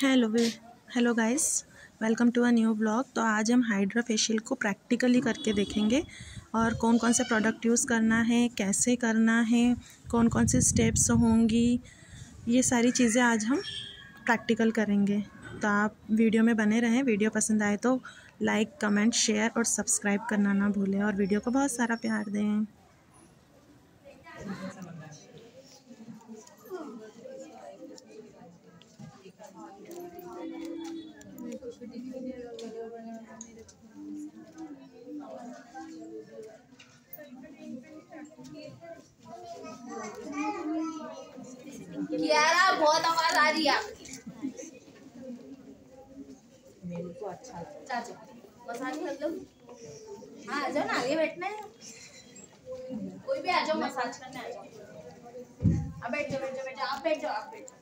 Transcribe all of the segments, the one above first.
Hello hello guys, welcome to a new blog. तो आज हम हाइड्रा फेशियल को प्रैक्टिकली करके देखेंगे और कौन कौन से प्रोडक्ट यूज़ करना है, कैसे करना है, कौन कौन से स्टेप्स होंगी, ये सारी चीज़ें आज हम प्रैक्टिकल करेंगे। तो आप वीडियो में बने रहें। वीडियो पसंद आए तो लाइक, कमेंट, शेयर और सब्सक्राइब करना ना भूलें और वीडियो को बहुत सारा प्यार दें। कियारा, बहुत आवाज आ रही है आपकी। मेरे को अच्छा चाचू मसाज कर लो। हाँ, आ जाओ ना, आगे बैठना है। कोई भी आ जाओ, मसाज करने आ जाओ। अब बैठ जाओ, बैठ जाओ, बैठ जाओ, आप बैठ जाओ, आप बैठ जाओ।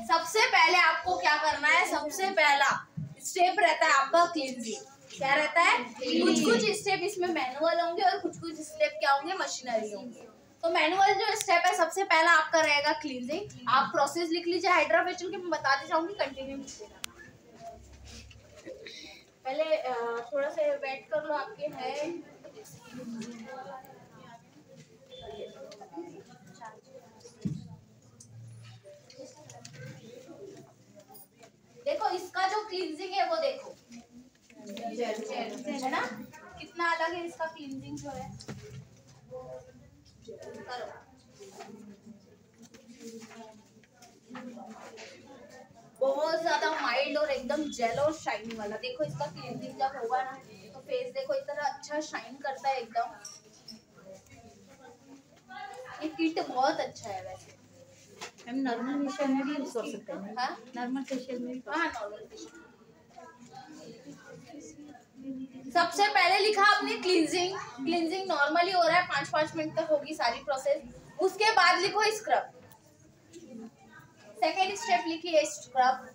सबसे पहले आपको क्या करना है? सबसे पहला स्टेप रहता है आपका क्लींजिंग। क्या रहता है? कुछ कुछ स्टेप इसमें मैनुअल होंगे और कुछ कुछ स्टेप क्या होंगे? मशीनरी होंगे। तो मैनुअल जो स्टेप है, सबसे पहला आपका रहेगा क्लींजिंग। आप प्रोसेस लिख लीजिए हाइड्रा फेशियल की, मैं बताती जाऊंगी, कंटिन्यू कीजिएगा। पहले थोड़ा सा वेट कर लो आपके हैंड। देखो, इसका जो क्लींजिंग है वो देखो, है ना? कितना अलग है इसका क्लींजिंग जो है। करो। बहुत ज्यादा माइल्ड और एकदम जेल और शाइनी वाला। देखो इसका क्लींजिंग जब होगा ना तो फेस देखो इतना अच्छा शाइन करता है एकदम। ये किट बहुत अच्छा है वैसे। हम नॉर्मल फेशियल में भी यूज कर सकते हैं। हाँ, नॉर्मल फेशियल में भी हाँ, नॉर्मल फेशियल। सबसे पहले लिखा आपने क्लींजिंग। क्लींजिंग नॉर्मली हो रहा है, 5-5 मिनट तक होगी सारी प्रोसेस। उसके बाद लिखो स्क्रब। सेकेंड स्टेप लिखिए स्क्रब।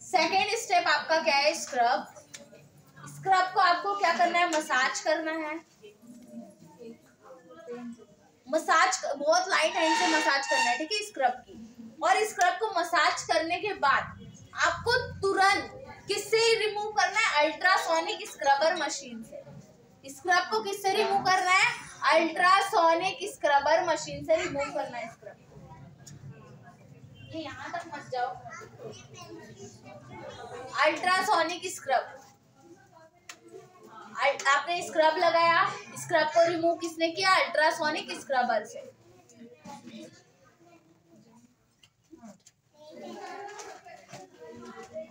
सेकेंड स्टेप आपका क्या है? स्क्रब। स्क्रब को आपको क्या करना है? मसाज करना है। मसाज बहुत लाइट हैंड से मसाज करना है, ठीक है, स्क्रब की। और स्क्रब को मसाज करने के बाद आपको तुरंत किससे रिमूव करना है? अल्ट्रासोनिक स्क्रबर मशीन से। स्क्रब को किससे रिमूव करना है? अल्ट्रासोनिक स्क्रबर मशीन से रिमूव करना है स्क्रब। ये यहाँ तक मत जाओ। Ultrasonic scrub. आपने स्क्रब लगाया, स्क्रब को रिमूव किसने किया? अल्ट्रासोनिक स्क्रबर से।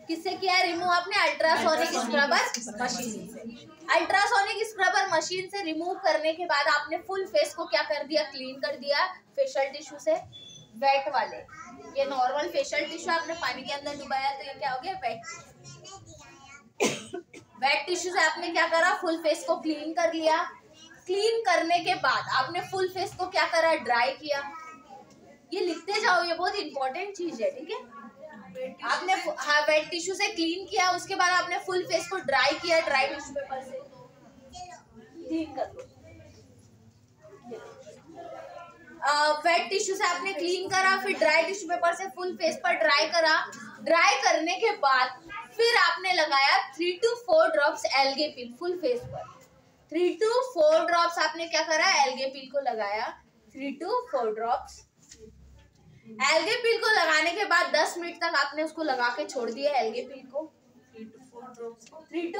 किससे किया रिमूव आपने? अल्ट्रासोनिक स्क्रबर मशीन से। अल्ट्रासोनिक स्क्रबर मशीन से रिमूव करने के बाद आपने फुल फेस को क्या कर दिया? क्लीन कर दिया फेशियल टिश्यू से, वेट वाले। ये नॉर्मल फेशियल टिश्यू आपने पानी के अंदर डुबाया तो ये क्या हो गया? वेट। वेट टिश्यू से आपने क्या करा? फुल फेस को क्लीन कर लिया। क्लीन करने के बाद आपने फुल फेस को क्या करा? ड्राई किया। ये लिखते जाओ, ये बहुत इंपॉर्टेंट चीज है, ठीक है। आपने वेट टिश्यू से क्लीन किया, उसके बाद आपने फुल फेस को ड्राई किया, ड्राई टिश्यू पेपर से क्लीन कर लो। वेट टिश्यू से आपने क्लीन करा, फिर ड्राई टिश्यू पेपर से फुल फेस पर ड्राई करा। ड्राई करने के बाद फिर आपने लगाया 3 to 4 drops algae pill full face पर। 3 to 4 ड्रॉप्स आपने क्या करा? एल्गे पिल को लगाया। 3 to 4 ड्रॉप्स एल्गे पिल को लगाने के बाद 10 मिनट तक आपने उसको लगा के छोड़ दिया एल्गे पिल को। 3 to 4 drops. 3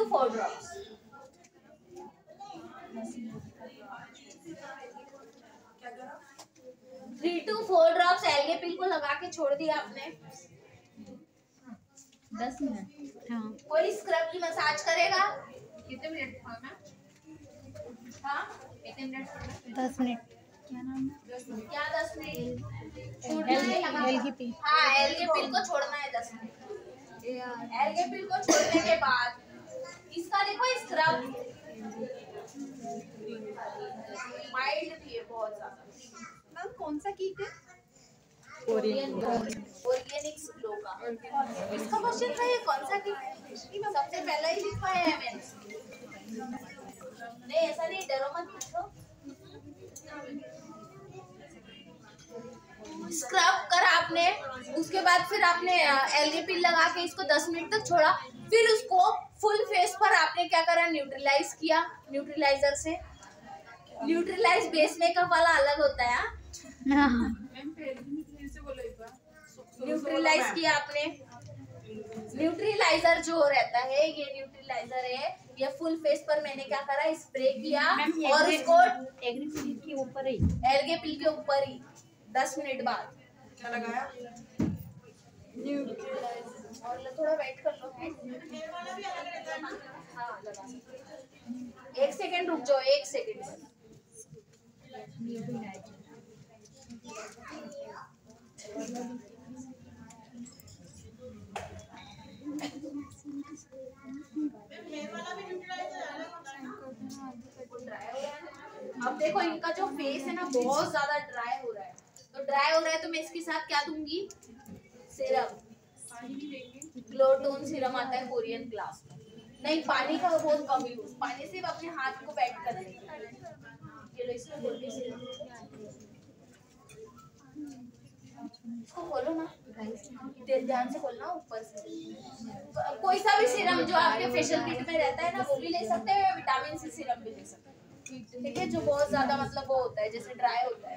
to 4 drops. Algae pill को लगा के छोड़ दिया आपने 10 मिनट। हाँ, कोई स्क्रब की मसाज करेगा? कितने मिनट? हाँ, कितने मिनट? 10 मिनट। क्या नाम है? क्या 10 मिनट? एल्गे पिल। हाँ, एल्गे पिल को छोड़ना है 10 मिनट। एल्गे पिल को छोड़ने के बाद इसका देखो स्क्रब माइल्ड भी है बहुत ज्यादा। मैम कौन सा कीट है? ऑर्गेनिक्स ग्लो का। इसका क्वेश्चन था, ये कौन सा कीट है? सबसे पहला ही लिखा है मैंने। नहीं, ऐसा नहीं, डरो मत, पूछो। स्क्रब करा आपने, उसके बाद फिर आपने एलगी पिल लगा के इसको 10 मिनट तक छोड़ा, फिर उसको फुल फेस पर आपने क्या करा, न्यूट्रलाइज किया न्यूट्रलाइजर से। न्यूट्रलाइज बेस मेकअप वाला अलग होता है। न्यूट्रलाइज किया आपने। न्यूट्रलाइजर जो रहता है, ये न्यूट्रलाइजर है, ये फुल फेस पर मैंने क्या करा, स्प्रे किया और उसको एग्री के ऊपर ही, एलगे पिल के ऊपर ही 10 मिनट बाद क्या लगाया। और थोड़ा वेट कर लो। हाँ लगा, 1 सेकेंड रुक जाओ, 1 सेकेंड बस। अब देखो इनका जो फेस है ना बहुत ज्यादा ड्राई हो रहा है, तो ड्राई हो रहा है तो मैं इसके साथ क्या दूंगी, सीरम, ग्लो टोन सीरम आता है कोरियन ग्लास में। नहीं पानी का बहुत कम यूज, पानी सिर्फ अपने हाथ को वेट कर लेंगे। ये लो इसको बोल के सीरम इसको खोलो ना, ध्यान से खोलना ऊपर से। कोई सा भी सीरम जो आपके फेशियल किट में रहता है ना वो भी ले सकते हैं, विटामिन सी सीरम भी ले सकते हैं, ठीक है, जो बहुत ज्यादा मतलब वो होता है जैसे ड्राई होता है।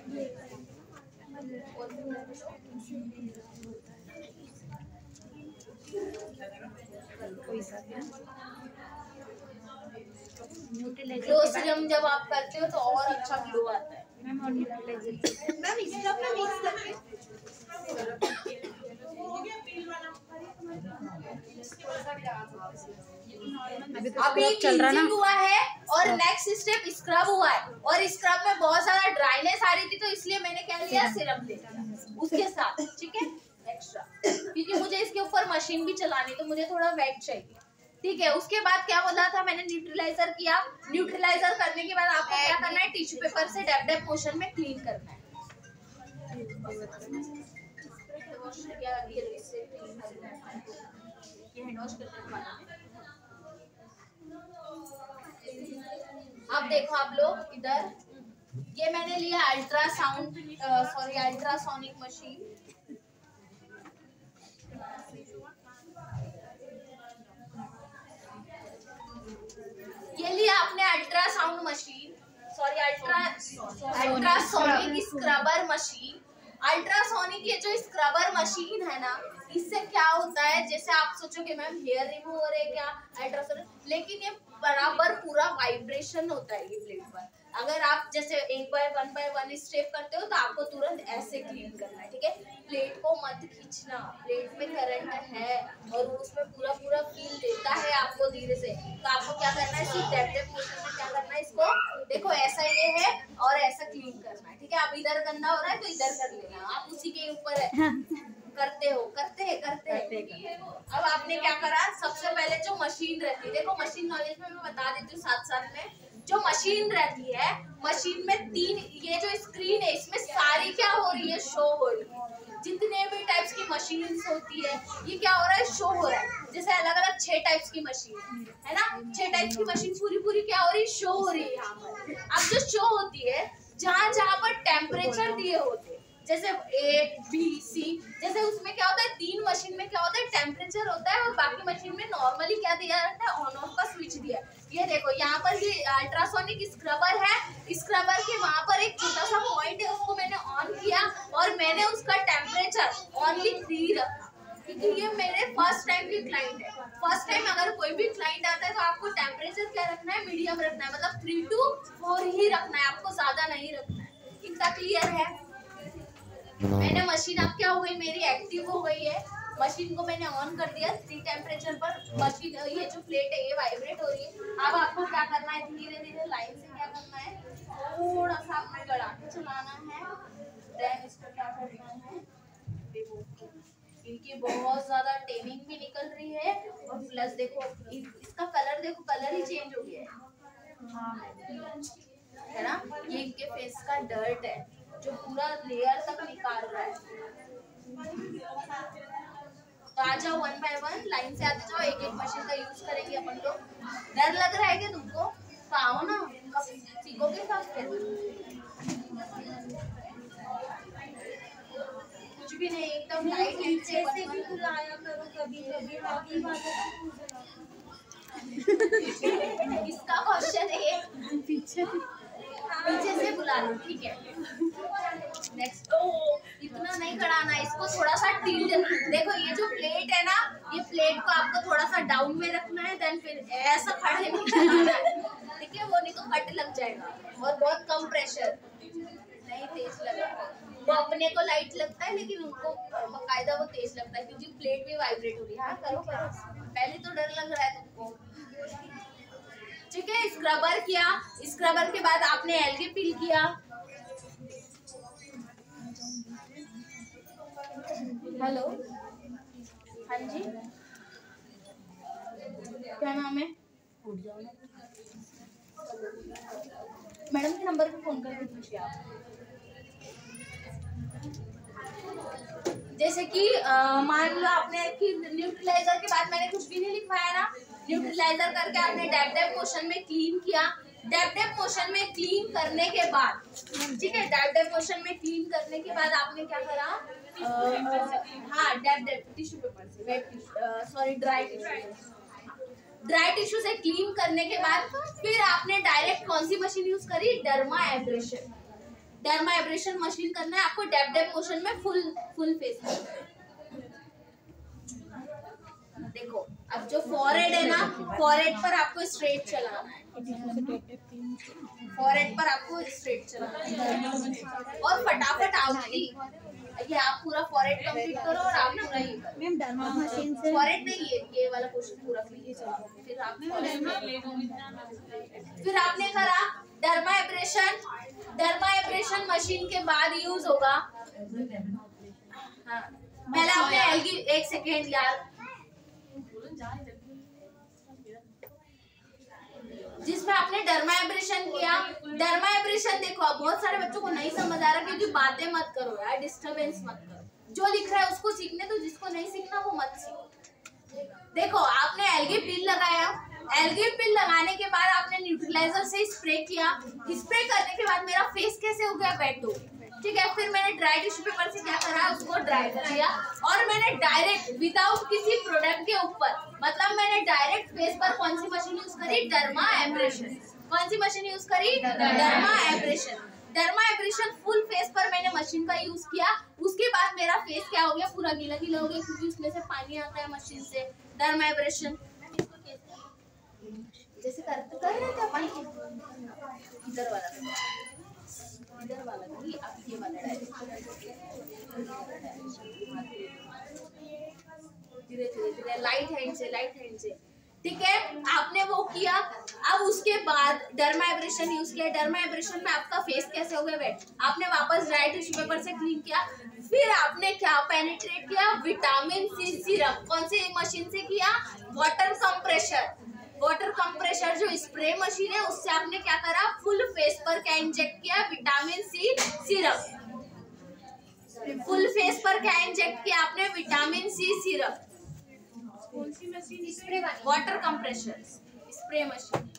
ग्लो सीरम जब आप करते हो तो और अच्छा ग्लो आता है। मैम और न्यूट्रलाइजर मैम इसमें अपना मिक्स करके अभी क्लींजिंग हुआ है और नेक्स्ट स्टेप स्क्रब हुआ है, और स्क्रब में बहुत ज्यादा ड्राइनेस आ रही थी तो इसलिए मैंने क्या लिया, सिरम ले लिया उसके साथ, ठीक है, एक्स्ट्रा, क्योंकि मुझे इसके ऊपर मशीन भी चलानी तो मुझे थोड़ा वेट चाहिए, ठीक है। उसके बाद क्या बोला था मैंने, न्यूट्रलाइजर किया। न्यूट्रलाइजर करने के बाद आपको क्या करना है, टिश्यू पेपर से डैप डैप मोशन में क्लीन करना है। अब देखो आप लोग इधर, ये मैंने लिया अल्ट्रासोनिक मशीन। ये लिया आपने ultrasound machine, ultrasonic scrubber machine. Ultrasonic ये जो स्क्रबर मशीन है ना, इससे क्या होता है, जैसे आप सोचोगे मैम हेयर रिमूव हो रहे क्या अल्ट्रासोनिक, लेकिन ये बराबर पूरा वाइब्रेशन होता है ये प्लेट पर। अगर आप जैसे एक बाय वन स्टेप करते हो तो आपको तुरंत ऐसे क्लीन करना है, ठीक है। प्लेट को मत खींचना, प्लेट में करंट है और उसमें पूरा पूरा फील देता है आपको धीरे से, तो आपको क्या करना है, सिर्फ डैप मोशन में क्या करना है, इसको देखो ऐसा ये है और ऐसा क्लीन करना है, ठीक है। अब इधर गंदा हो रहा है तो इधर कर लेना, आप उसी के ऊपर है करते हैं। अब आपने क्या करा, सबसे पहले जो मशीन रहती है, देखो मशीन नॉलेज में मैं बता देती हूँ साथ साथ में, जो मशीन रहती है, मशीन में 3 ये जो स्क्रीन है इसमें सारी क्या हो रही है, शो हो रही है। जितने भी टाइप्स की मशीन्स होती है ये क्या हो रहा है, शो हो रहा है। जैसे अलग अलग 6 टाइप्स की मशीन है ना, 6 टाइप्स की मशीन पूरी क्या हो रही है, शो हो रही है यहाँ पर। अब जो शो होती है जहाँ जहाँ पर टेम्परेचर दिए होते हैं, जैसे A B C, जैसे उसमें क्या होता है, 3 मशीन में क्या होता है, टेम्परेचर होता है और बाकी मशीन में नॉर्मली क्या दिया रहता है, ऑन ऑफ का स्विच दिया है। ये देखो यहाँ पर ये अल्ट्रासोनिक स्क्रबर है, स्क्रबर के वहाँ पर एक छोटा सा पॉइंट है, उसको मैंने ऑन किया और मैंने उसका टेम्परेचर ओनली 3 रखा, क्योंकि ये मेरे फर्स्ट टाइम की क्लाइंट है। फर्स्ट टाइम अगर कोई भी क्लाइंट आता है तो आपको टेम्परेचर क्या रखना है, मीडियम रखना है, मतलब 3 to 4 ही रखना है, आपको ज्यादा नहीं रखना है। इतना क्लियर है। मैंने मशीन अब क्या हो गई, मेरी एक्टिव हो गई है, मशीन को मैंने ऑन कर दिया 3 टेम्परेचर पर, मशीन ये जो प्लेट है ये वाइब्रेट हो रही है। अब आपको क्या करना है, धीरे धीरे लाइन से क्या करना है, थोड़ा सा आपको बढ़ा के चलाना है, देन इसको क्या करना है, देखो इनकी बहुत ज्यादा टेनिंग भी निकल रही है और प्लस देखो इसका कलर, देखो कलर ही चेंज हो गया है ना, ये इनके फेस का डर्ट है जो पूरा लेयर तक निकाल रहा है। तो आ जाओ 1 by 1 लाइन से आते जाओ, एक एक मशीन का यूज करेंगे अपन लोग। डर लग रहा है क्या तुमको, तो आओ ना, कब सीखोगे सब फिर। भी नहीं, एकदम लाइट पीछे से भी बुलाया करो कभी कभी, बाकी बातें इसका क्वेश्चन है ये, पीछे से बुला लो, ठीक है। नेक्स्ट, इतना नहीं खड़ाना, इसको थोड़ा सा टिल्ट, देखो ये जो प्लेट है ना, ये प्लेट को आपको थोड़ा सा डाउन में रखना है, देन फिर ऐसा खड़े नहीं करना है, ठीक है, वो नहीं तो कट लग जाएगा। और बहुत कम प्रेशर, नहीं तेज लगा, वो अपने को लाइट लगता है लेकिन उनको बकायदा वो तेज लगता है क्योंकि प्लेट भी वाइब्रेट हो रही है। हाँ करो करो, पहले तो डर लग रहा है तुमको, ठीक है। स्क्रबर किया, स्क्रबर के बाद आपने एल्गी पील किया। हेलो, हाँ जी, क्या नाम है? मैडम के नंबर पे फोन करके पूछिए आप। जैसे कि मान लो आपने कि न्यूट्रलाइजर के बाद मैंने कुछ भी नहीं लिखवाया ना, न्यूट्रलाइजर करके आपने डैप डैप मोशन में क्लीन किया। डैप डैप मोशन में क्लीन करने के बाद, ठीक है, डैप डैप मोशन में क्लीन करने के बाद आपने क्या करा? हाँ, डैप डैप टिश्यू पेपर से, सॉरी ड्राई टिश्यू से क्लीन करने के बाद फिर आपने डायरेक्ट कौन सी मशीन यूज करी? Dermabrasion. Dermabrasion machine करना है आपको डैप डैप मोशन में फुल फेस में। देखो अब जो फॉरहेड है ना, फॉरहेड पर आपको स्ट्रेट चलाना है, फॉरहेड पर आपको स्ट्रेट चलाना है और फटाफट आउटली ये आप पूरा फॉरहेड कंप्लीट करो और आप पूरा ये करो। मैम डर्मा मशीन से फॉरहेड नहीं, ये वाला पोर्शन पूरा कीजिए। फिर आप फिर आपने करा dermabrasion. Dermabrasion machine के बाद यूज होगा, हाँ, पहले आपने एल्गी, एक सेकेंड यार, जिसमें आपने डर्मा एब्रेशन किया। डर्मा एब्रेशन देखो, अब बहुत सारे बच्चों को नहीं समझ आ रहा क्योंकि बातें मत करो यार, डिस्टरबेंस मत करो, जो लिख रहा है उसको सीखने दो, जिसको नहीं सीखना वो मत सीखो। देखो आपने एल्गी पील लगाया, एल्गी पील लगाने के बाद आपने न्यूट्रलाइजर से स्प्रे किया। स्प्रे करने के बाद मेरा फेस कैसे हो गया? वेट हो गया, ठीक है। फिर मैंने ड्राई टिश्यू पेपर से क्या करा? उसको ड्राई कर दिया और मैंने डायरेक्ट विदाउट किसी प्रोडक्ट के ऊपर, मतलब मैंने डायरेक्ट फेस पर कौन सी मशीन यूज करी? Dermabrasion. कौन सी मशीन यूज करी? Dermabrasion. Dermabrasion full face पर मैंने मशीन का यूज किया। उसके बाद मेरा फेस क्या हो गया? पूरा गीला गीला हो गया क्योंकि उसमें से पानी आता है मशीन से। डर्मा एब्रेशन जैसे कर रहे थे अपन, इधर वाला नहीं, अब ये वाला धीरे धीरे लाइट हैंड से, ठीक है। आपने वो किया। अब उसके बाद डर्मा एब्रेशन यूज किया। डर्मा एब्रेशन में आपका फेस कैसे हो गया? वेट। आपने वापस ड्राई टिश्यू पेपर से क्लीन किया। फिर आपने क्या पेनिट्रेट किया? Vitamin C syrup. कौन सी मशीन से किया? Water compressor. वाटर कंप्रेशर जो स्प्रे मशीन है उससे आपने क्या करा? फुल फेस पर क्या इंजेक्ट किया? Vitamin C syrup. Full face पर क्या इंजेक्ट किया आपने? Vitamin C syrup. कौन सी मशीन? स्प्रे वाली, वाटर कंप्रेशर स्प्रे मशीन।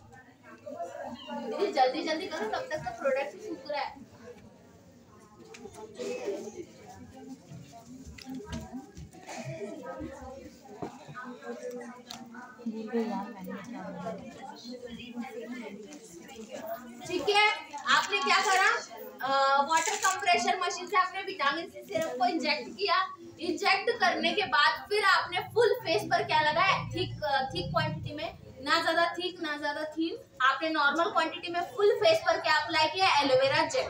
जल्दी जल्दी करो, तब तक तो प्रोडक्ट सूख रहा है। ठीक है, आपने क्या करा? वाटर कंप्रेशर मशीन से आपने विटामिन सी सिरप को इंजेक्ट किया। इंजेक्ट करने के बाद फिर आपने फुल फेस पर क्या लगाया? थिक क्वांटिटी में, ना ज्यादा थिक ना ज्यादा थिन। आपने नॉर्मल क्वांटिटी में फुल फेस पर क्या अप्लाई किया? Aloe vera gel.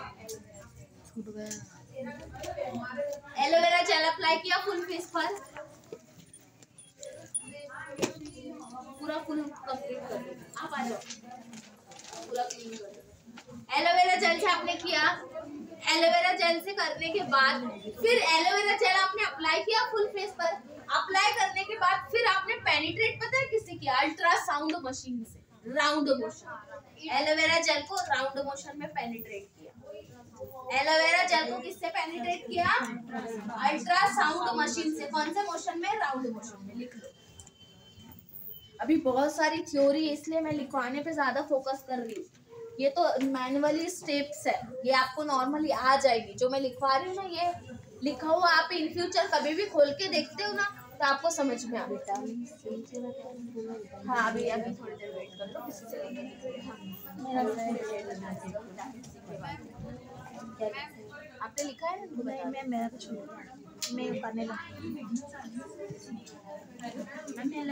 Aloe vera gel apply किया फुल फेस पर। पूरा फुल कंप्लीट कर दो, आप आ जाओ, पूरा क्लीन कर दो। एलोवेरा जेल से आपने किया। एलोवेरा जेल से करने के बाद फिर एलोवेरा जेल आपने अप्लाई किया फुल फेस पर। अप्लाई करने के बाद फिर आपने पेनिट्रेट पता है किससे किया? अल्ट्रासाउंड मशीन से, राउंड मोशन। एलोवेरा जेल को राउंड मोशन में पेनिट्रेट किया। एलोवेरा जेल को किससे पेनिट्रेट किया? अल्ट्रासाउंड मशीन से। कौन से मोशन में? राउंड मोशन में। लिख लो। अभी बहुत सारी थ्योरी है इसलिए मैं लिखवाने पे ज्यादा फोकस कर रही हूँ। ये तो मैनुअली स्टेप्स है, ये आपको नॉर्मली आ जाएगी। जो मैं लिखवा रही हूँ ना, ये लिखा हुआ आप इन फ्यूचर कभी भी खोल के देखते हो ना तो आपको समझ में आता है। हाँ अभी अभी थोड़ी देर वेट कर लो, किसी से आपने लिखा है ना? मैं मेरा कुछ मैं करने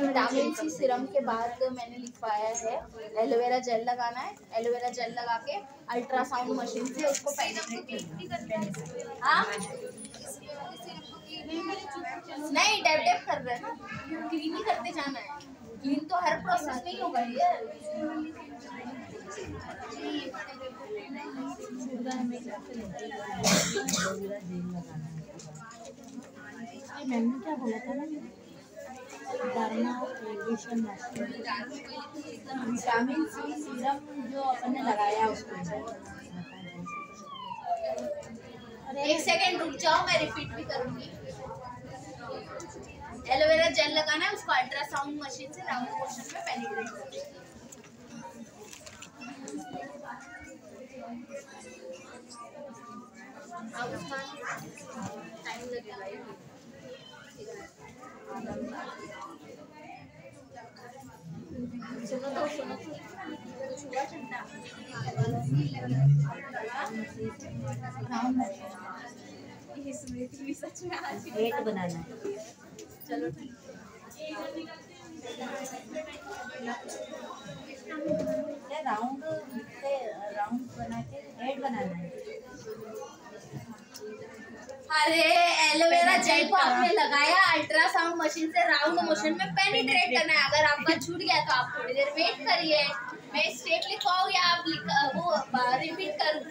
विटामिन सी सीरम के बाद मैंने लिखवाया है एलोवेरा जेल लगाना है। एलोवेरा जेल लगा के अल्ट्रासाउंड मशीन से उसको हाँ नहीं डैप डैप कर रहे हैं ना, क्लीन ही करते जाना है। क्लीन तो हर प्रोसेस नहीं होगा ये। मैंने क्या बोला था ना, विटामिन सी सीरम जो अपन ने लगाया उसको। एक सेकेंड रुक जाओ, मैं रिपीट भी करूंगी। एलोवेरा जेल लगाना है, उसको अल्ट्रासाउंड मशीन से राउंड पोर्शन में पेनिट्रेट करना है। टाइम लगेगा सुनो तो छुआ ठंडा सच में आज वेट बनाना है। चलो राउंड बना के हेड बनाना है। अरे एलोवेरा जेल को आपने लगाया, अल्ट्रासाउंड मशीन से राउंड मोशन में पेनिट्रेट करना है। अगर आपका छूट गया तो आप थोड़ी देर वेट करिए, मैं स्टेप लिखवाऊंगी, आप वो रिपीट करूँ।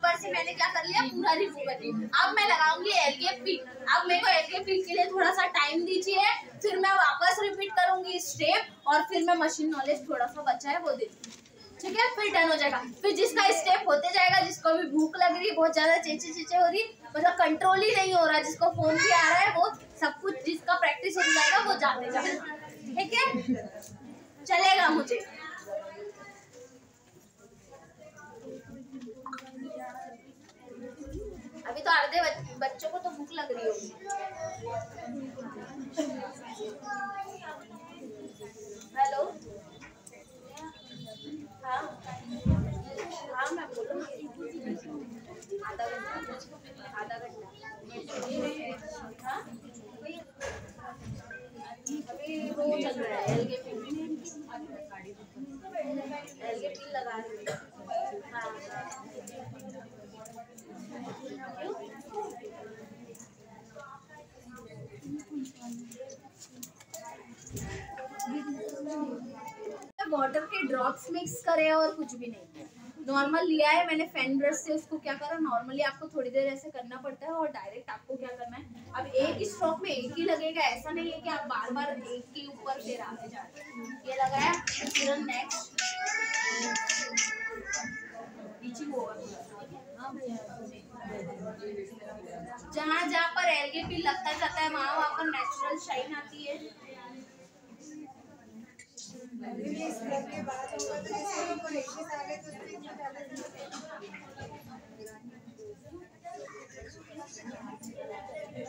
ऊपर से मैंने क्या कर लिया, पूरा रिव्यू कर लिया। अब मैं लगाऊंगी एलकेपी। अब मेरे को एलकेपी के लिए थोड़ा सा टाइम दीजिए, फिर मैं वापस रिपीट करूंगी स्टेप, और फिर मैं मशीन नॉलेज थोड़ा सा बचा है वो दे दूंगी, ठीक है? फिर डन हो जाएगा। फिर जिसका स्टेप होते जाएगा, जिसको भी भूख लग रही है, बहुत ज्यादा चेचे हो रही, मतलब कंट्रोल ही नहीं हो रहा, जिसको फोन भी आ रहा है, वो सब कुछ जिसका प्रैक्टिस हो जाएगा वो जाते जाएगा, ठीक है? चलेगा मुझे। अभी तो आधे बच्चों को तो भूख लग रही होगी। हेलो हाँ हाँ मैं बोलूँ आधा घंटा हाँ अभी वो चल रहा है एलकेपी लगा रही है। हाँ वाटर के ड्रॉप्स मिक्स करे और कुछ भी नहीं, नॉर्मल लिया है मैंने फैन ब्रश से, उसको क्या करा, नॉर्मली आपको थोड़ी देर ऐसे करना पड़ता है और डायरेक्ट आपको क्या करना है, अब एक ही स्ट्रोक में एक ही लगेगा, ऐसा नहीं है कि आप बार बार एक के ऊपर फिर आते जा रहे हैं। ये लगाया, फिर नेक्स्ट जहाँ जहाँ पर एलकेपी लगता जाता है वहाँ पर नेचुरल शाइन आती है।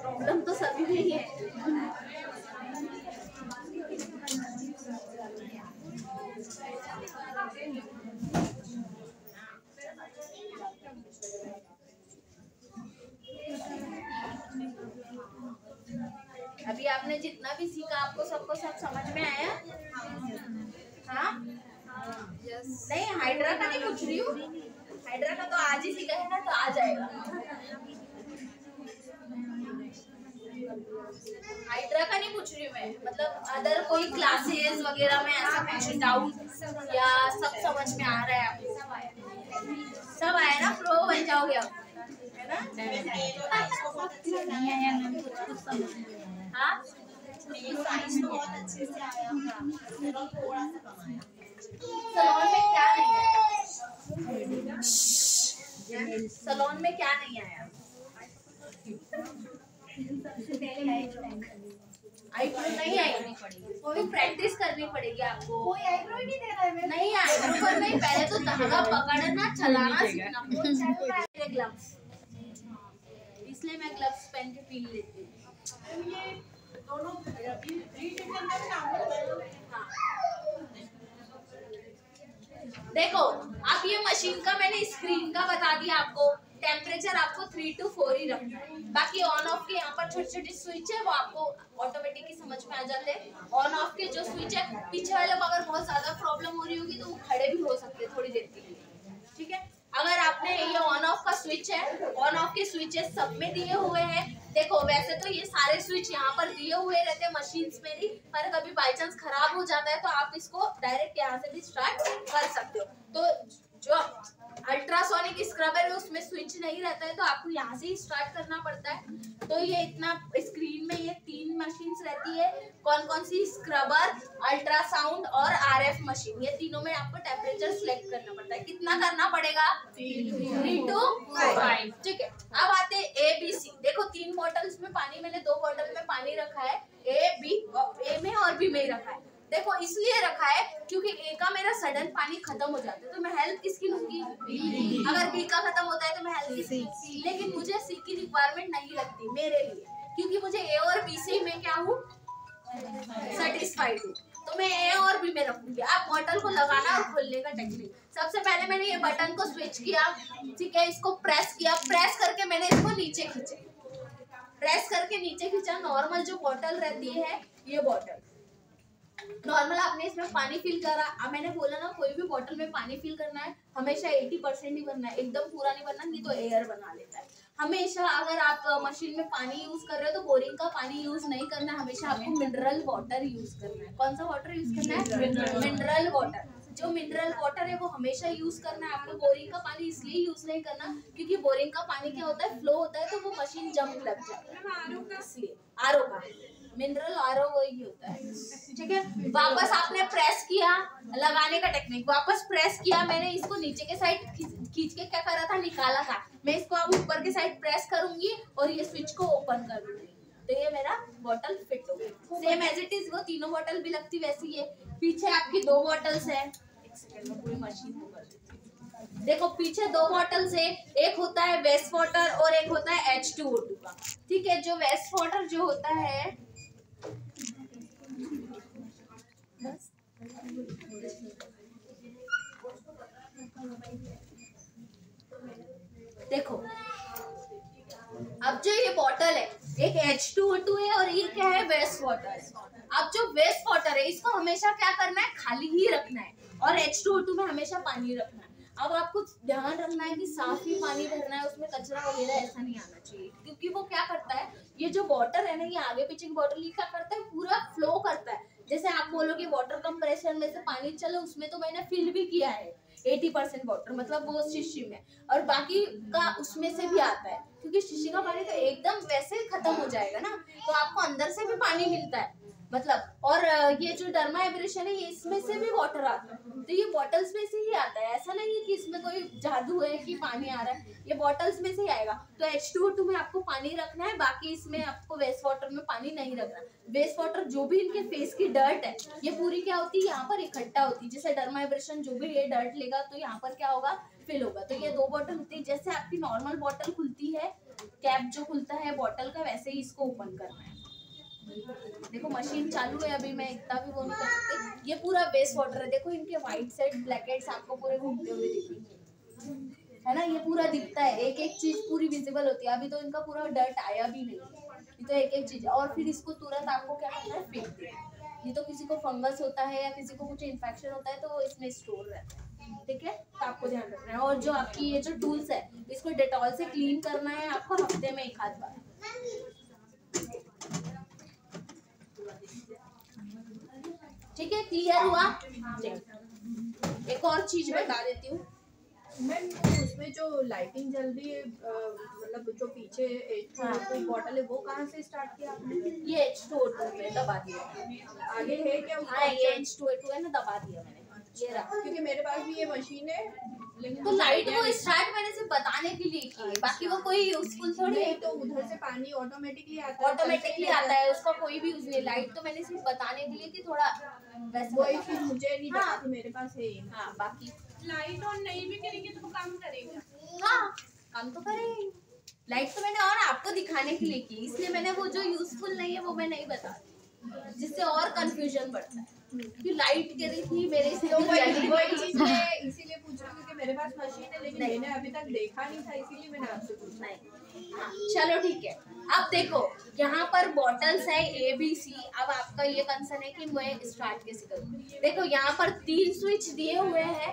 प्रॉब्लम तो सभी में ही है। अभी आपने जितना भी सीखा आपको सबको सब समझ में आया? हाँ नहीं हाइड्रा का नहीं पूछ रही हूँ, हाइड्रा का तो आज ही सीखा है ना, तो आ जाएगा। हाइड्रा का नहीं पूछ रही मैं, मतलब अदर कोई क्लासेस वगैरह में ऐसा कुछ डाउट या सब समझ में आ रहा है आपको? सब आया ना, प्रो बन जाओगे आप, है ना? हाँ बहुत अच्छे से आया, थोड़ा सा कम आया। सलोन में क्या नहीं आया? सलोन में क्या नहीं आया? आईब्रो नहीं आएगी, वो भी प्रैक्टिस करनी पड़ेगी आपको। कोई आईब्रो ही नहीं दे रहा है। नहीं आईब्रो पर नहीं, पहले तो धागा पकड़ना चलाना सीखना। मेरे ग्लव्स, इसलिए मैं ग्लव्स पहन के फील लेती हूँ। ये दोनों देखो आप ये मशीन का मैंने स्क्रीन का बता दिया आपको। टेम्परेचर आपको 3 to 4 ही रखना है। बाकी ऑन ऑफ के यहाँ पर छोटी छोटी स्विच है, वो आपको ऑटोमेटिक ही समझ में आ जाते हैं। ऑन ऑफ के जो स्विच है, पीछे वाले को अगर बहुत ज्यादा प्रॉब्लम हो रही होगी तो वो खड़े भी हो सकते हैं थोड़ी देर के लिए, ठीक है। अगर आपने ये ऑन ऑफ का स्विच है, ऑन ऑफ के स्विचेस सब में दिए हुए हैं। देखो वैसे तो ये सारे स्विच यहाँ पर दिए हुए रहते हैं मशीन्स में भी, पर कभी बाई चांस खराब हो जाता है तो आप इसको डायरेक्ट यहाँ से भी स्टार्ट कर सकते हो। तो जो अल्ट्रासोनिक स्क्रबर है उसमें स्विच नहीं रहता है, तो आपको यहाँ से ही स्टार्ट करना पड़ता है। तो ये इतना स्क्रीन में ये 3 मशीन्स रहती है। कौन कौन सी? स्क्रबर, अल्ट्रासाउंड और आरएफ मशीन। ये तीनों में आपको टेम्परेचर सिलेक्ट करना पड़ता है। कितना करना पड़ेगा? 3 to 5, ठीक है। अब आते हैं ABC। देखो 3 बॉटल्स में पानी, मैंने 2 बॉटल में पानी रखा है, ए में और बी में ही रखा है। देखो इसलिए रखा है क्योंकि ए का मेरा सडन पानी खत्म हो जाता है तो मैं हेल्प किसकी लूंगी? अगर बी का खत्म होता है तो मैं हेल्प किसकी? लेकिन मुझे सी की रिक्वायरमेंट नहीं लगती मेरे लिए, क्योंकि मुझे ए और बी से मैं क्या हूँ? सेटिस्फाइड हूँ। तो मैं ए और बी में रखूंगी। आप बॉटल को लगाना और खोलने का टेक्निक, सबसे पहले मैंने ये बटन को स्विच किया, ठीक है, इसको प्रेस किया, प्रेस करके मैंने इसको नीचे खींचा, प्रेस करके नीचे खींचा। नॉर्मल जो बॉटल रहती है, ये बॉटल नॉर्मल आपने इसमें पानी फिल करा। अब मैंने बोला ना, कोई भी बॉटल में पानी फिल करना है हमेशा 80% ही भरना है, एकदम पूरा नहीं भरना, नहीं तो एयर बना लेता है। हमेशा अगर आप मशीन में पानी यूज कर रहे हो तो बोरिंग का पानी यूज नहीं करना है, हमेशा आपको मिनरल वाटर यूज करना है। कौन सा वाटर यूज करना है? Mineral water. जो मिनरल वाटर है वो हमेशा यूज करना है आपको। बोरिंग का पानी इसलिए यूज नहीं करना क्योंकि बोरिंग का पानी क्या होता है? फ्लो होता है तो वो मशीन जंप लग जाता है, इसलिए। आरओ का मिनरल आरओ वही होता है, ठीक है। वापस आपने प्रेस किया, लगाने का टेक्निक, वापस प्रेस किया, मैंने इसको नीचे के साइड खींच के क्या करा था? निकाला था। मैं इसको अब ऊपर के साइड प्रेस करूंगी और ये स्विच को ओपन कर दूंगी, तो ये मेरा बॉटल फिट हो गई। सेम एज इट इज वो तीनों बॉटल भी लगती वैसी है। पीछे आपकी 2 बॉटल्स है, एक सेकंड में पूरी मशीन को कर देती हूं। देखो पीछे 2 बॉटल्स है, एक होता है वेस्ट वाटर और एक होता है H2O2 का, ठीक है। जो वेस्ट वाटर जो होता है, देखो अब जो ये बॉटल है, एक H2O2 है और ये क्या है? वेस्ट वाटर है। अब जो वेस्ट वाटर है इसको हमेशा क्या करना है? खाली ही रखना है, और H2O2 में हमेशा पानी रखना है। अब आपको ध्यान रखना है कि साफ ही पानी भरना है, उसमें कचरा वगैरह ऐसा नहीं आना चाहिए, क्योंकि वो क्या करता है, ये जो बॉटल है ना, ये आगे पीछे की बॉटल, ये क्या करता है? पूरा फ्लो करता है। जैसे आप बोलोगे वाटर कंप्रेसर में से पानी चलो, उसमें तो मैंने फिल भी किया है 80% वाटर, मतलब वो शीशी में, और बाकी का उसमें से भी आता है, क्योंकि शीशी का पानी तो एकदम वैसे ही खत्म हो जाएगा ना, तो आपको अंदर से भी पानी मिलता है मतलब। और ये जो डर्मा एब्रेशन है, ये इसमें से भी वाटर आता है, तो ये बॉटल्स में से ही आता है। ऐसा नहीं है कि इसमें कोई जादू है कि पानी आ रहा है, ये बॉटल्स में से ही आएगा। तो H2O2 में आपको पानी रखना है, बाकी इसमें आपको वेस्ट वाटर में पानी नहीं रखना। वेस्ट वाटर जो भी इनके फेस की डर्ट है, ये पूरी क्या होती है? यहाँ पर इकट्ठा होती है। जैसे डर्मा एब्रेशन जो भी ये डर्ट लेगा तो यहाँ पर क्या होगा? फिल होगा। तो ये 2 बॉटल होती है। जैसे आपकी नॉर्मल बॉटल खुलती है, कैप जो खुलता है बॉटल का, वैसे ही इसको ओपन करना है। देखो मशीन चालू है, अभी मैं इतना भी वो नहीं कर सकती। ये पूरा वेस्ट वाटर है, देखो इनके व्हाइट साइड ब्लैक हेड्स आपको पूरे घूमते हुए दिखेंगे, है ना। ये पूरा दिखता है, एक एक चीज पूरी विजिबल होती है। अभी तो इनका पूरा डर्ट आया भी नहीं, ये तो एक एक चीज। और फिर इसको तुरंत आपको क्या करना है? फेंक देना। ये तो किसी को फंगस होता है या किसी को कुछ इन्फेक्शन होता है तो इसमें स्टोर रहता है, ठीक है। तो आपको ध्यान रखना है। और जो आपकी ये जो टूल्स है, इसको डेटॉल से क्लीन करना है आपको हफ्ते में 1 आध बार, ठीक है। क्लियर हुआ? एक और चीज बता देती हूँ मैम, उसमें जो लाइटिंग जल रही है, मतलब जो पीछे H2O2 बॉटल है, वो कहाँ से स्टार्ट किया आपने? ये H2O2 में दबा दिया, आगे है क्या? हाँ ये H2O2 है ना, दबा दिया मैंने, ये रहा। क्योंकि मेरे पास भी ये मशीन है, लेकिन तो लाइट वो स्टार्ट मैंने से बताने के लिए की है, बाकी वो कोई यूजफुल थोड़ी है। तो उधर से पानी ऑटोमेटिकली आता है, ऑटोमेटिकली आता है, उसका कोई भी यूज नहीं। लाइट तो मैंने सिर्फ बताने के लिए कि थोड़ा वैसे वही चीज मुझे नहीं पता थी, मेरे पास है ये। हाँ, बाकी लाइट ऑन नहीं भी करेंगे तो वो काम करेगा। हाँ, काम तो करेंगे। लाइट तो मैंने और आपको दिखाने के लिए की, इसलिए मैंने वो जो यूजफुल नहीं है वो मैं नहीं बता, जिससे और कंफ्यूजन बढ़ता है कि लाइट कह रही थी मेरे से। तो वही चीज मैं इसीलिए पूछ रही हूँ क्योंकि मेरे पास मशीन है, लेकिन मैंने अभी तक देखा नहीं था, इसीलिए मैंने आपसे पूछा। हाँ, चलो ठीक है। अब देखो यहाँ पर बॉटल्स है ABC। अब आपका ये कंसर्न है कि मैं स्टार्ट कैसे करूँ। देखो यहाँ पर 3 स्विच दिए हुए हैं,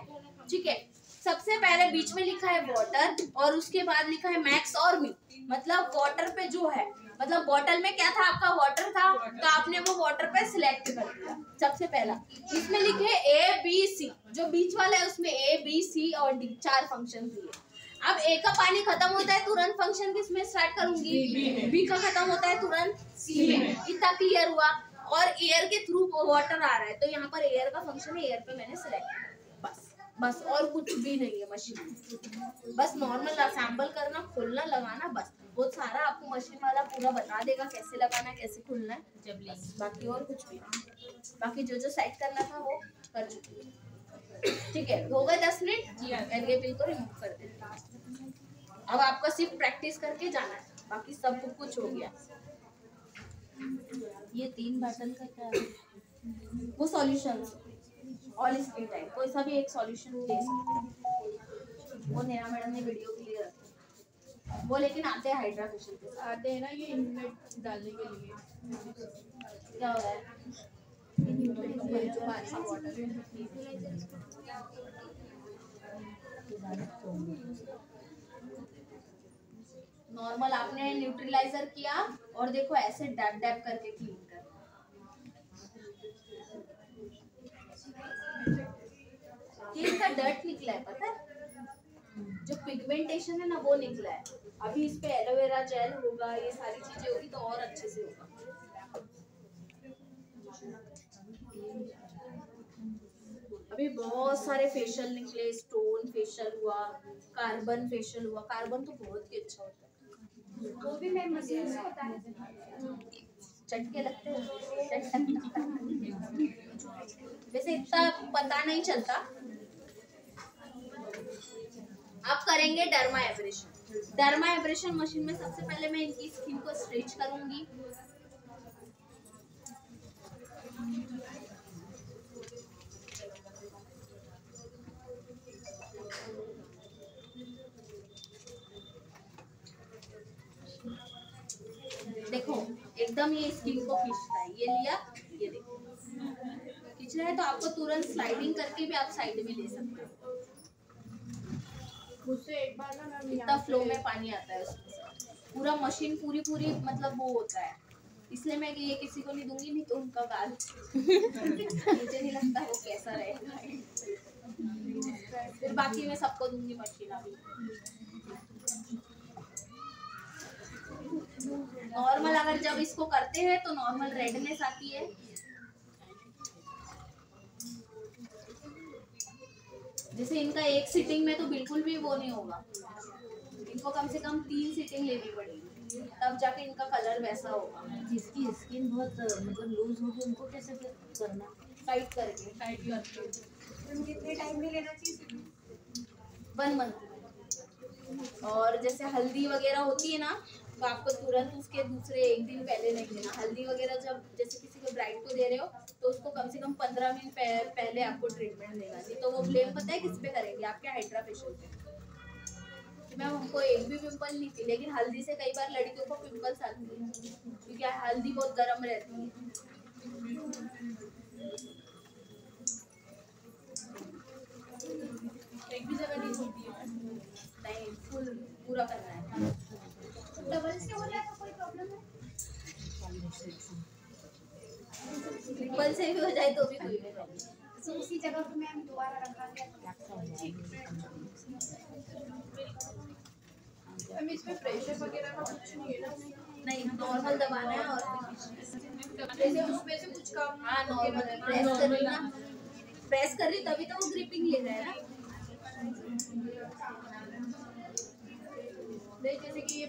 ठीक है। सबसे पहले बीच में लिखा है वाटर और उसके बाद लिखा है मैक्स और मी। मतलब वाटर पे जो है, मतलब बॉटल में क्या था आपका, वाटर था, तो आपने वो वाटर पे सिलेक्ट कर दिया। सबसे पहला इसमें लिखे ABC, जो बीच वाला है उसमें ABC और D 4 फंक्शन दिए। अब A का पानी खत्म होता है तुरंत फंक्शन किसमें स्टार्ट करूंगी, B का खत्म होता है तुरंत C में। इतना क्लियर हुआ। और एयर के थ्रू वाटर आ रहा है, तो यहाँ पर एयर का फंक्शन है, एयर पे मैंने सिलेक्ट किया। बस और कुछ भी नहीं है मशीन में। बस नॉर्मल सैंपल करना, खोलना, लगाना, बस वो सारा आपको मशीन वाला पूरा बता देगा कैसे लगाना, कैसे खोलना है, जब बाकी और कुछ भी नहीं। बाकी जो सेट करना था वो कर चुकी है। ठीक है, हो गए 10 मिनट। ये बिल को रिमूव कर देते। अब आपका सिर्फ प्रैक्टिस करके जाना है, बाकी सब कुछ हो गया। ये 3 बॉटल का क्या है? वो सॉल्यूशन ऑल स्किन टाइप, कोई सा भी एक सॉल्यूशन ले सकते हैं। वो नेहा मैडम ने वीडियो के लिए रखे वो, लेकिन आते हैं हाइड्रा फेशियल के साथ। आते हैं ना ये इनमें डालने के लिए। क्या हो रहा है? ये जो पानी की बॉटल है, नॉर्मल आपने न्यूट्रलाइजर किया और देखो ऐसे डैप डैप करके क्लीन कर। इसका डर्ट निकला है, पता है? जो पिगमेंटेशन है ना वो निकला है। अभी इस पे एलोवेरा जेल होगा, ये सारी चीजें होगी तो और अच्छे से होगा। अभी बहुत सारे फेशियल निकले, स्टोन फेशियल हुआ, कार्बन फेशियल हुआ। कार्बन तो बहुत ही अच्छा होता है, वो भी मैं मशीन से होता है। चटके लगते हैं। वैसे इतना पता नहीं चलता। अब करेंगे dermabrasion. Dermabrasion machine में सबसे पहले मैं इनकी स्किन को स्ट्रेच करूंगी। देखो एकदम ये स्किन को खींचता है, ये लिया, ये देखो खींच रहा है, तो आपको तुरंत स्लाइडिंग करके भी आप साइड में ले सकते हो। मुझसे एक बार ना मैम इतना फ्लो में पानी आता है उसमें से, पूरा मशीन पूरी मतलब वो होता है। इसलिए मैं ये किसी को नहीं दूंगी, नहीं तो उनका गाल मुझे नहीं लगता वो कैसा रहेगा। फिर बाकी मैं सबको दूंगी मशीन। अभी नॉर्मल अगर जब इसको करते हैं तो नॉर्मल रेडनेस आती है। जैसे इनका एक सिटिंग में तो बिल्कुल भी वो नहीं होगा, इनको कम से कम 3 सिटिंग लेनी पड़ेगी, तब जाके इनका कलर वैसा होगा। जिसकी स्किन बहुत मतलब लूज होगी उनको कैसे करना, टाइट करके। टाइट करके कितने टाइम में लेना चाहिए? 1 मंथ। और जैसे हल्दी वगैरह होती है ना, तो आपको तुरंत उसके दूसरे 1 दिन पहले नहीं देना। हल्दी वगैरह जब जैसे किसी को ब्राइड को दे रहे हो तो उसको कम से कम 15 मिनट पहले आपको ट्रीटमेंट देना चाहिए। तो वो ब्लेम पता है किस पे करेंगे? आपके हाइड्रा फेशियल पे। मैम हमको एक भी पिंपल नहीं थी, लेकिन हल्दी से कई बार लड़कियों को पिंपल्स आती है क्योंकि हल्दी बहुत गर्म रहती है। एक भी जगह नहीं होती है, नहीं, फुल पूरा करना है। डबल से हो जाए तो कोई प्रॉब्लम है? पिंपल से भी हो जाए तो भी कोई प्रॉब्लम। तो उसी जगह पे मैम दोबारा रखा गया। मैम इसमें प्रेशर वगैरह का कुछ नहीं है ना? नहीं, नॉर्मल दबाना है और जैसे उसमें से कुछ काम। हाँ, नॉर्मल प्रेस कर रही ना, प्रेस कर रही तभी तो वो ग्रिपिंग ले रहा है ना।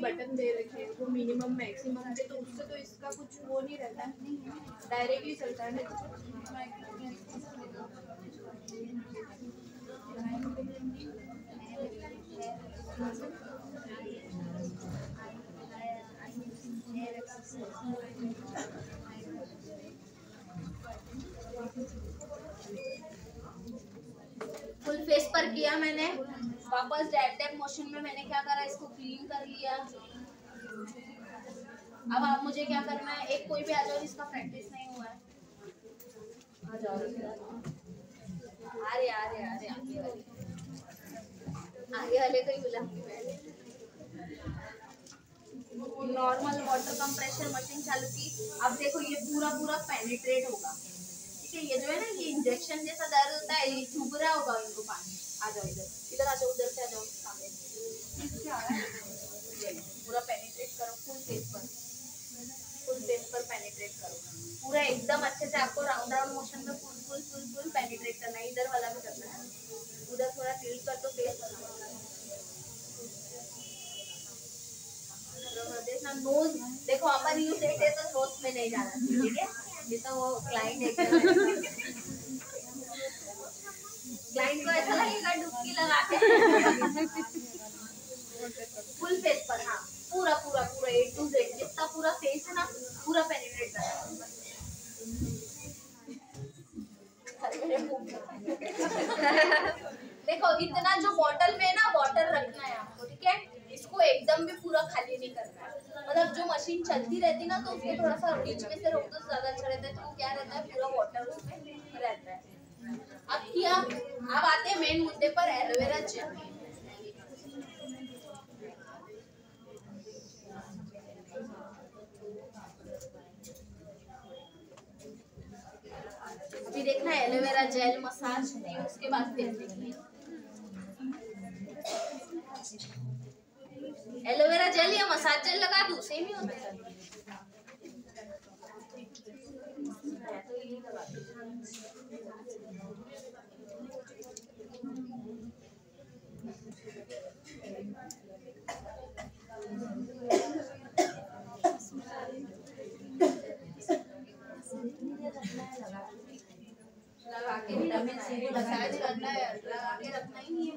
बटन दे रखे हैं वो मिनिमम मैक्सिमम पे, तो उससे तो इसका कुछ वो नहीं रहता है, डायरेक्टली चलता है ना। फुल फेस पर किया मैंने, वापस डैब डैब मोशन में मैंने क्या करा, इसको क्लीन कर लिया। अब आप मुझे क्या करना है, एक कोई भी आ जाओ जिसका प्रैक्टिस नहीं हुआ है, आ जाओ। अरे अरे अरे आगे वाले को ही बुलाऊंगी मैं। नॉर्मल वाटर कंप्रेशर मशीन चालू की। अब देखो ये पूरा पूरा पेनिट्रेट होगा, ठीक है। ये जो है ना, ये इंजेक्शन जैसा दर्द होता है, ये चुभ रहा होगा इनको पानी। आ जाओ इधर, इधर आ जाओ, उधर से आ जाओ सामने। पूरा पेनिट्रेट करो फुल फेस पर पेनिट्रेट करो पूरा एकदम अच्छे से। आपको राउंड राउंड मोशन में full full full full penetrate करना है। इधर वाला भी करना है, उधर थोड़ा टिल्ट कर दो फेस। देखना नोज, देखो अपन यू सेट है तो नोज में नहीं जाना, ठीक है। ये तो वो क्लाइंट है, क्लाइंट को ऐसा लगेगा डुबकी लगा के। फुल फेस पर, हाँ पूरा पूरा पूरा A to Z जितना पूरा फेस है ना, पूरा पेनिट्रेट करना है। देखो इतना जो बॉटल में ना वाटर रखना है आपको, ठीक है। इसको एकदम भी पूरा खाली नहीं करना है, मतलब जो मशीन चलती रहती ना, तो उसको थोड़ा सा बीच में से रोक दो, ज्यादा अच्छा रहता है। तो क्या रहता है, पूरा वाटर उसमें रहता है। अब किया, अब आते हैं मेन मुद्दे पर, एलोवेरा जेल। अभी देखना है एलोवेरा जेल मसाज, उसके बाद फिर देखिए एलोवेरा जेल या मसाज जेल लगा दूं, सेम ही होता है। लगा के भी रखना है, मसाज करना है, लगा के रखना ही नहीं है।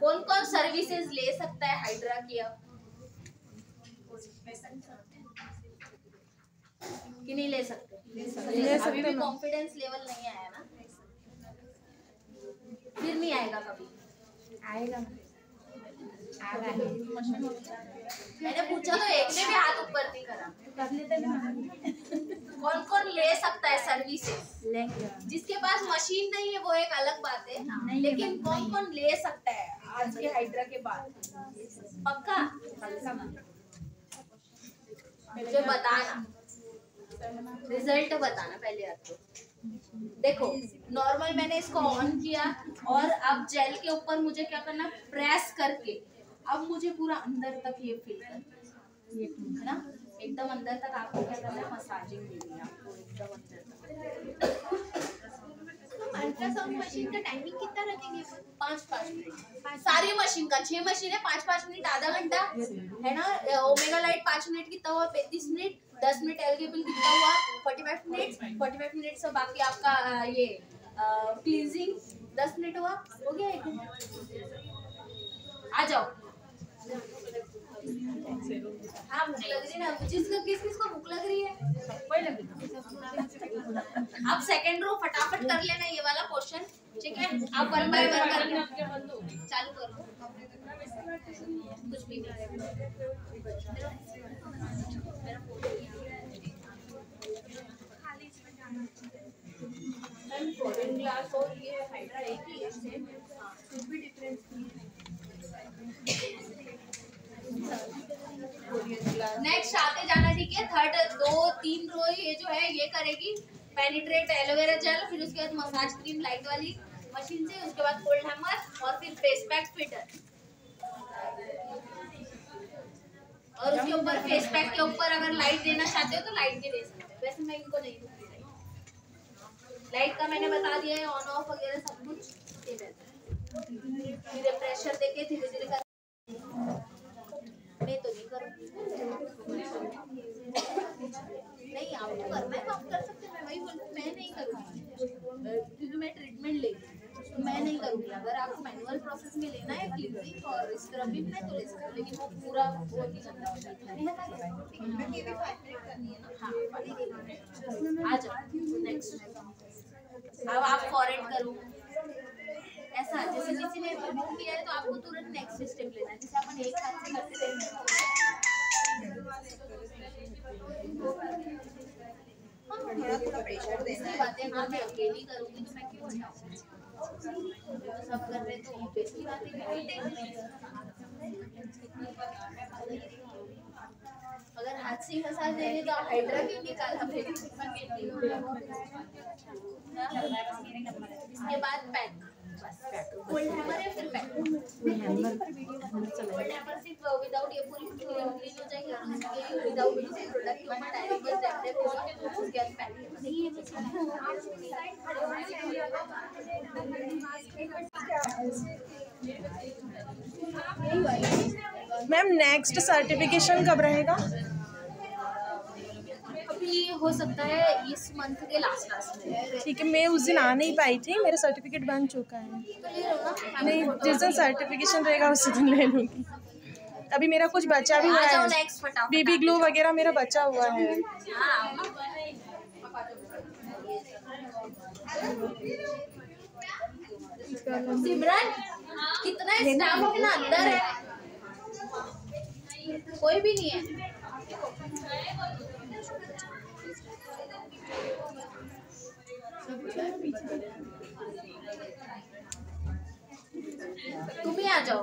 कौन कौन सर्विसेज ले सकता है हाइड्रा की, अब कि नहीं ले सकते? अभी भी कॉन्फिडेंस लेवल नहीं आया ना, फिर नहीं आएगा, कभी आएगा। मैंने पूछा तो एक ने भी हाथ ऊपर नहीं करा। कौन कौन ले सकता है सर्विसेज? जिसके पास मशीन नहीं है वो एक अलग बात है, लेकिन कौन कौन ले सकता है आज के हाइड्रा के बाद? पक्का मुझे बताना, रिजल्ट बताना पहले आपको। देखो नॉर्मल मैंने इसको ऑन किया, और अब जेल के ऊपर मुझे क्या करना, प्रेस करके अब मुझे पूरा अंदर तक ये फील करना है ना, एकदम अंदर तक आपको क्या करना है, मसाजिंग देनी है आपको एकदम अंदर तक। अल्ट्रासाउंड मशीन का टाइमिंग कितना रखेंगे? 5-5 मिनट। सारी मशीन का 6 मशीन है, 5-5 मिनट, आधा घंटा है ना। ओमेगा लाइट 5 मिनट कितना हुआ, 35 मिनट। 10 मिनट एल्गेबल कितना हुआ, 45 मिनट। 45 मिनट से बाकी आपका ये क्लींजिंग 10 मिनट हुआ, हो गया एक घंटा। आ जाओ। हाँ भूख लग रही है ना, किस किस को भूख लग रही है? आप सेकंड रो फटाफट कर लेना ये वाला क्वेश्चन, ठीक है। आप 1 बाय 1 करके चालू कर लो, कुछ भी नहीं। फॉरेन ग्लास और ये हाइड्रा एक ही है, सेम कुछ भी डिफरेंस नहीं है। नेक्स्ट आते जाना, ठीक है। थर्ड 2-3 रो ये जो है ये करेगी पेनिट्रेट एलोवेरा जेल, फिर उसके बाद मसाज क्रीम लाइट वाली मशीन से, उसके बाद कोल्ड हैमर, और फिर फेस पैक फिटर, और के ऊपर, फेस पैक के ऊपर अगर लाइट देना चाहते हो तो लाइट के दे सकते हो। वैसे मैं इनको नहीं दूंगी लाइट का, मैंने बता दिया है ऑन ऑफ वगैरह सब कुछ ये रहता है। धीरे प्रेशर देके धीरे धीरे कर, मैं तो नहीं करूँगी। नहीं आपको करना है तो आप कर सकते हैं, मैं वही बोलती हूँ, मैं नहीं करूँगी क्योंकि मैं ट्रीटमेंट लेगी, तो मैं नहीं करूँगी। अगर आपको मैनुअल प्रोसेस में लेना है क्लिपिंग और स्क्रबिंग में तो ले सकते हो, लेकिन वो पूरा बहुत ही गंदा हो जाता है। हाँ आ जाओ नेक्स्ट। अब आप फॉरवर्ड करो ऐसा, जैसे किसी ने रिमूव किया है तो आपको तुरंत नेक्स्ट स्टेप लेना है, जैसे अपन एक हाथ से करते हैं। थोड़ा प्रेशर देना है। बातें हाँ मैं अकेली करूँगी तो मैं क्यों हटाऊँ, सब कर रहे तो बेसिक बातें। अगर हाथ से मसाज देंगे तो हाइड्रा भी निकाला फिर इसके बाद पैक, कोल्ड हैमर है फिर पैक। कोल्ड हैमर सिर्फ विदाउट ये पूरी क्लीन हो जाएगी और उसके विदाउट किसी प्रोडक्ट के ऊपर डायरेक्ट बस टैप होगा उसके बाद पैक। मैम नेक्स्ट सर्टिफिकेशन कब रहेगा? अभी हो सकता है इस मंथ के लास्ट में। ठीक है, मैं उस दिन आ नहीं पाई थी, मेरा सर्टिफिकेट बन चुका है। तो ले लो ना। नहीं, जिस दिन सर्टिफिकेशन रहेगा उसी दिन ले लूँगी। अभी मेरा कुछ बचा भी हुआ है, बीबी ग्लू वगैरह मेरा बचा हुआ है। सिमरन कितना स्टाफ अपना अंदर है, कोई भी नहीं है। तुम ही आ जाओ।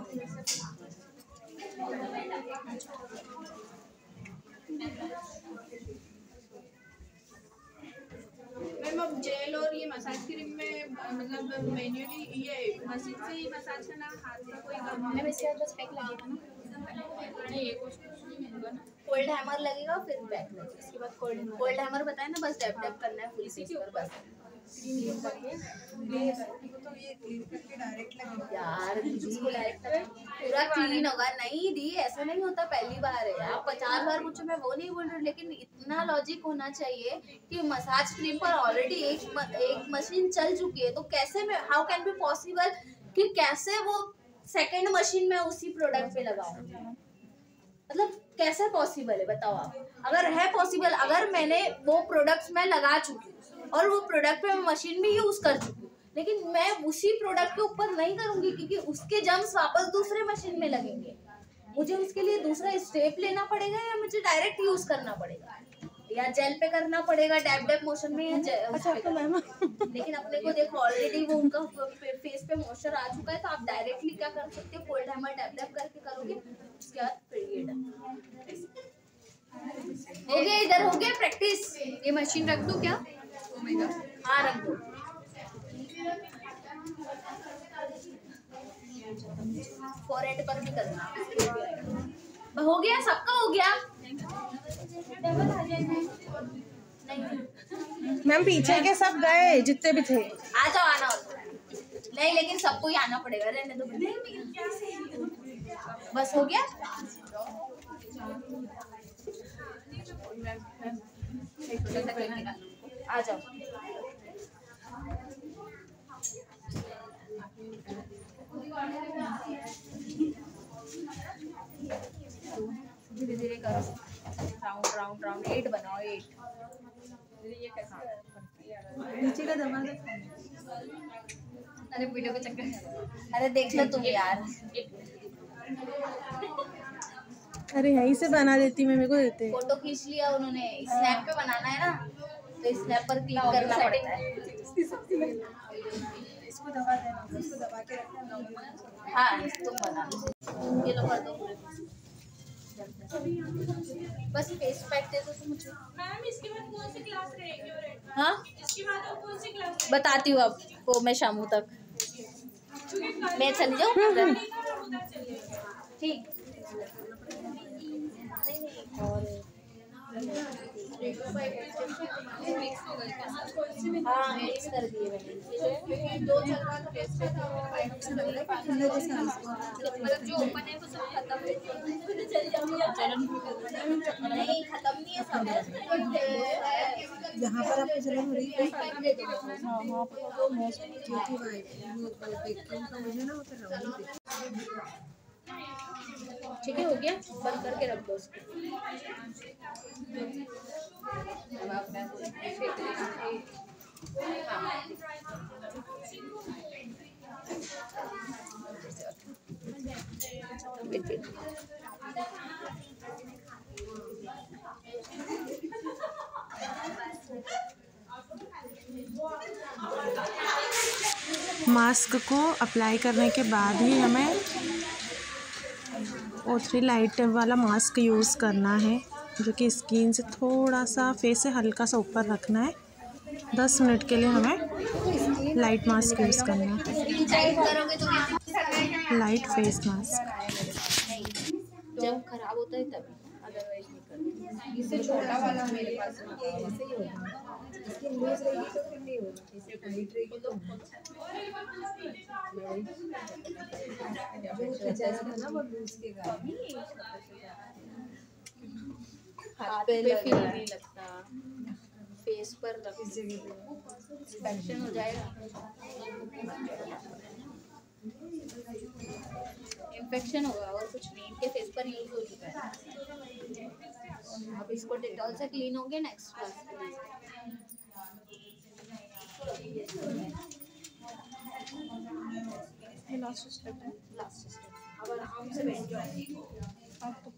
मैम अब जेल और ये मसाज क्रीम में मतलब मैन्युअली ये मशीन से ही मसाज करना, हाथ से कोई करना? मैम इसके बाद बस पैक लगेगा ना, नहीं ये कुछ नहीं होगा ना। कोल्ड हैमर लगेगा फिर पैक लगेगा। इसके बाद कोल्ड हैमर बताया ना, बस डैप डैप करना है फुल फेस पर बस। यार इसको डायरेक्ट पूरा क्लीन होगा। नहीं दी ऐसा नहीं होता, पहली बार है। आप 50 बार पूछो, मैं वो नहीं बोल रही, लेकिन इतना लॉजिक होना चाहिए कि मसाज क्रीम पर ऑलरेडी एक मशीन चल चुकी है, तो कैसे में हाउ कैन बी पॉसिबल कि कैसे वो सेकंड मशीन में उसी प्रोडक्ट पे लगाऊं? मतलब कैसे पॉसिबल है बताओ आप। अगर है पॉसिबल, अगर मैंने वो प्रोडक्ट्स में लगा चुकी हूँ और वो प्रोडक्ट पे मैं मशीन भी यूज कर चुकी हूँ, लेकिन मैं उसी प्रोडक्ट के ऊपर नहीं करूंगी क्योंकि उसके जम्स वापस दूसरे मशीन में लगेंगे। मुझे उसके लिए दूसरा स्टेप लेना पड़ेगा या मुझे डायरेक्ट यूज करना पड़ेगा या जेल पे करना पड़ेगा डैप डैप मोशन में या लेकिन अपने को देखो ऑलरेडी वो उनका फेस पे मॉइस्चर आ चुका है, तो आप डायरेक्टली क्या कर सकते हो, कोल्ड हैमर डैप डैप करके करोगे, उसके बाद फिर ये डन हो गया। इधर हो गया प्रैक्टिस। ये मशीन रख दूं क्या? हाँ रख दो। फॉरहेड पर भी करना। हो गया, सबका हो गया। मैम पीछे के सब गए जितने भी थे। आ जाओ, आना होता नहीं, लेकिन सबको ही आना पड़ेगा। रहने दो, बस हो गया। आ जाओ। धीरे धीरे करो, राउंड राउंड राउंड 8 बनाओ। 8 ये नीचे का दबा दे। अरे वीडियो को चक्कर, अरे देख लो तुम यार। अरे यहीं से बना देती मैं, मेरे को देते। फोटो खींच लिया उन्होंने, स्नैप पे बनाना है ना, तो स्नैप पर क्लिक करना पड़ता है। इसको दबा देना, इसको दबा के रखना। हाँ तुम बना लो, ये लो कर दो। बस फेस पैक दे दो तुम मुझे। मैम इसके बाद कौन सी क्लास रहेगी? हाँ इसके बाद और कौन सी क्लास? बताती हूँ आपको मैं शामू तक। मैं चली जाऊँ ठीक। नहीं हाँ मिक्स कर दिए मैंने। दो चल रहा था फेस पे था, मतलब जो ओपन है वो सब खत्म है। नहीं खत्म नहीं है सब। जहाँ पर आपको जलन हो रही है वहाँ पर तो मोस्ट क्योंकि वैक्यूम का मुझे ना होता है। ठीक है हो गया, बंद करके रख दो उसको। मास्क को अप्लाई करने के बाद ही हमें O3 लाइट वाला मास्क यूज़ करना है, जो कि स्किन से थोड़ा सा फेस से हल्का सा ऊपर रखना है। 10 मिनट के लिए हमें लाइट मास्क यूज़ करना है, लाइट फेस मास्क। जब खराब होता है तभी, अदरवाइज नहीं करते। इससे छोटा वाला मेरे पास ऐसे ही होगा, इसकी लूज रहेगी तो फिर नहीं होगा, इससे टाइट रहेगी तो जो खींचा था ना वो लूज के कारण हाथ पे फील नहीं लगता, फेस पर इस जगह पे इन्फेक्शन हो जाएगा। इन्फेक्शन होगा और कुछ नहीं, इनके फेस पर यूज हो चुका है। अब इसको डेटॉल से क्लीन होंगे नेक्स्ट क्लास के लिए। लास्ट स्टेप है। Last step. अब आराम से बैठ जाओ। आपको